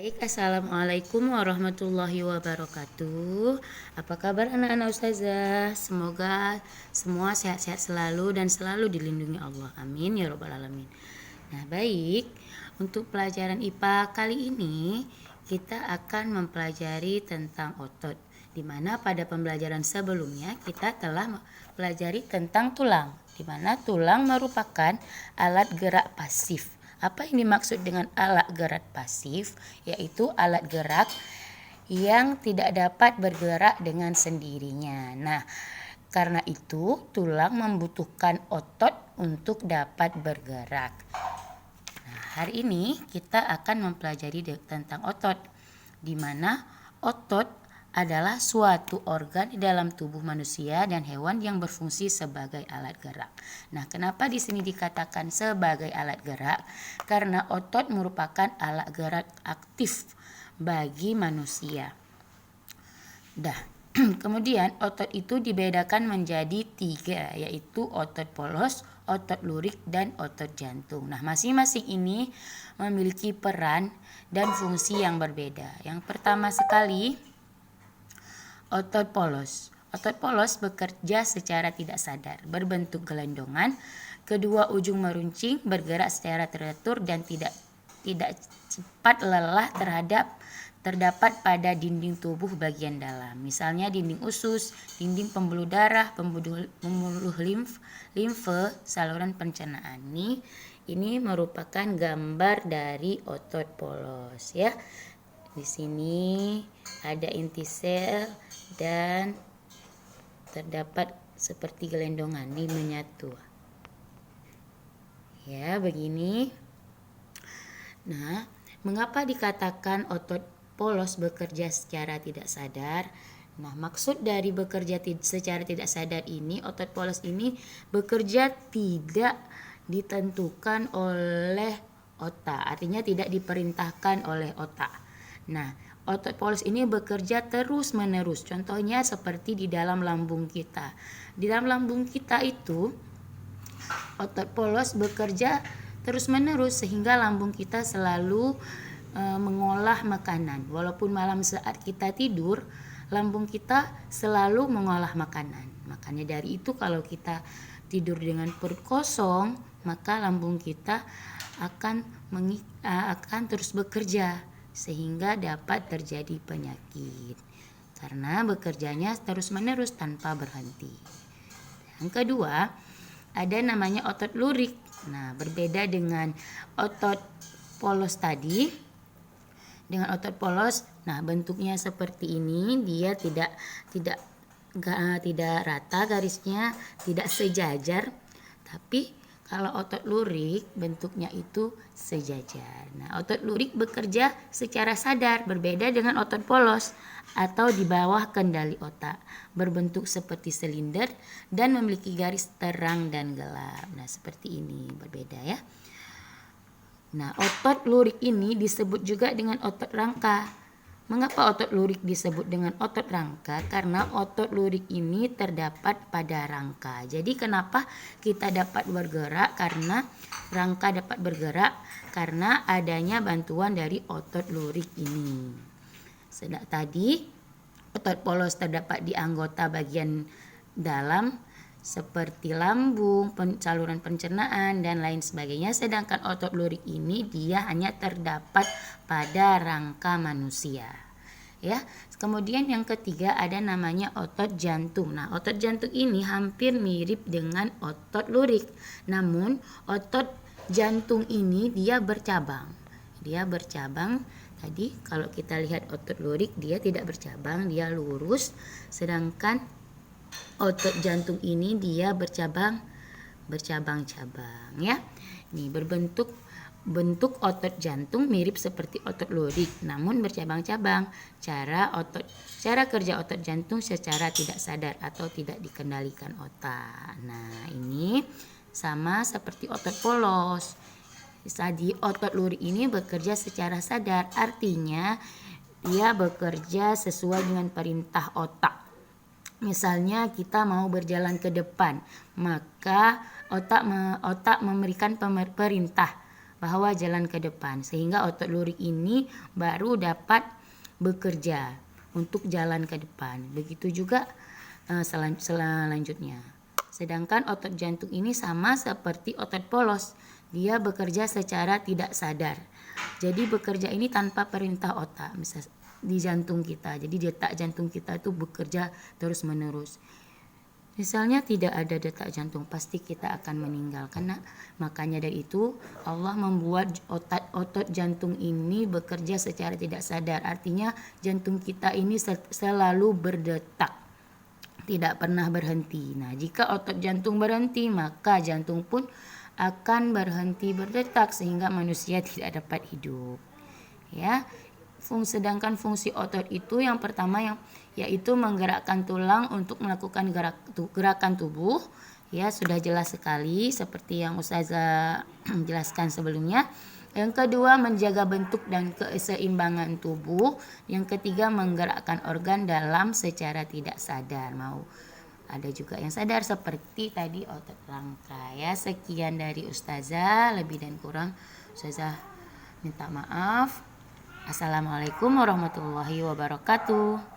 Baik, Assalamualaikum warahmatullahi wabarakatuh. Apa kabar anak-anak ustazah? Semoga semua sehat-sehat selalu dan selalu dilindungi Allah. Amin ya robbal alamin. Nah, baik, untuk pelajaran IPA kali ini kita akan mempelajari tentang otot, di mana pada pembelajaran sebelumnya kita telah mempelajari tentang tulang, di mana tulang merupakan alat gerak pasif. Apa yang dimaksud dengan alat gerak pasif? Yaitu alat gerak yang tidak dapat bergerak dengan sendirinya. Nah, karena itu tulang membutuhkan otot untuk dapat bergerak. Nah, hari ini kita akan mempelajari tentang otot, di mana otot adalah suatu organ di dalam tubuh manusia dan hewan yang berfungsi sebagai alat gerak. Nah, kenapa di sini dikatakan sebagai alat gerak? Karena otot merupakan alat gerak aktif bagi manusia. Kemudian otot itu dibedakan menjadi 3, yaitu otot polos, otot lurik, dan otot jantung. Nah, masing-masing ini memiliki peran dan fungsi yang berbeda. Yang pertama sekali, otot polos. Otot polos bekerja secara tidak sadar, berbentuk gelondongan, kedua ujung meruncing, bergerak secara teratur dan tidak cepat lelah terdapat pada dinding tubuh bagian dalam. Misalnya dinding usus, dinding pembuluh darah, pembuluh limfe, saluran pencernaan. Ini merupakan gambar dari otot polos ya. Di sini ada inti sel dan terdapat seperti gelendongan, ini menyatu. Ya, begini. Nah, mengapa dikatakan otot polos bekerja secara tidak sadar? Nah, maksud dari bekerja secara tidak sadar ini, otot polos ini bekerja tidak ditentukan oleh otak, artinya tidak diperintahkan oleh otak. Nah, otot polos ini bekerja terus-menerus. Contohnya seperti di dalam lambung kita. Di dalam lambung kita itu otot polos bekerja terus-menerus sehingga lambung kita selalu mengolah makanan. Walaupun malam saat kita tidur, lambung kita selalu mengolah makanan. Makanya dari itu kalau kita tidur dengan perut kosong, maka lambung kita akan terus bekerja sehingga dapat terjadi penyakit karena bekerjanya terus-menerus tanpa berhenti. Yang kedua, ada namanya otot lurik. Nah, berbeda dengan otot polos tadi. Dengan otot polos, nah bentuknya seperti ini, dia tidak rata garisnya, tidak sejajar. Tapi kalau otot lurik bentuknya itu sejajar. Nah, otot lurik bekerja secara sadar, berbeda dengan otot polos atau di bawah kendali otak, berbentuk seperti silinder dan memiliki garis terang dan gelap. Nah, seperti ini, berbeda ya. Nah, otot lurik ini disebut juga dengan otot rangka. Mengapa otot lurik disebut dengan otot rangka? Karena otot lurik ini terdapat pada rangka. Jadi kenapa kita dapat bergerak? Karena rangka dapat bergerak karena adanya bantuan dari otot lurik ini. Sedang tadi otot polos terdapat di anggota bagian dalam seperti lambung, saluran pencernaan dan lain sebagainya, sedangkan otot lurik ini dia hanya terdapat pada rangka manusia. Ya. Kemudian yang ketiga ada namanya otot jantung. Nah, otot jantung ini hampir mirip dengan otot lurik. Namun, otot jantung ini dia bercabang. Tadi kalau kita lihat otot lurik dia tidak bercabang, dia lurus, sedangkan otot jantung ini dia bercabang-cabang ya. Ini bentuk otot jantung mirip seperti otot lurik namun bercabang-cabang. Cara kerja otot jantung secara tidak sadar atau tidak dikendalikan otak. Nah, ini sama seperti otot polos. Tadi otot lurik ini bekerja secara sadar, artinya dia bekerja sesuai dengan perintah otak. Misalnya kita mau berjalan ke depan, maka otak memberikan perintah bahwa jalan ke depan, sehingga otot lurik ini baru dapat bekerja untuk jalan ke depan. Begitu juga selanjutnya. Sedangkan otot jantung ini sama seperti otot polos, dia bekerja secara tidak sadar. Jadi bekerja ini tanpa perintah otak, misal di jantung kita. Jadi detak jantung kita itu bekerja terus menerus. Misalnya tidak ada detak jantung, pasti kita akan meninggal. Karena makanya dari itu Allah membuat otot jantung ini bekerja secara tidak sadar. Artinya jantung kita ini selalu berdetak, tidak pernah berhenti. Nah, jika otot jantung berhenti, maka jantung pun akan berhenti berdetak sehingga manusia tidak dapat hidup. Ya. Sedangkan fungsi otot itu yang pertama yaitu menggerakkan tulang untuk melakukan gerakan tubuh. Ya, sudah jelas sekali seperti yang Ustazah jelaskan sebelumnya. Yang kedua, menjaga bentuk dan keseimbangan tubuh. Yang ketiga, menggerakkan organ dalam secara tidak sadar. Ada juga yang sadar seperti tadi otot rangka. Ya, sekian dari Ustazah, lebih dan kurang Ustazah minta maaf. Assalamualaikum warahmatullahi wabarakatuh.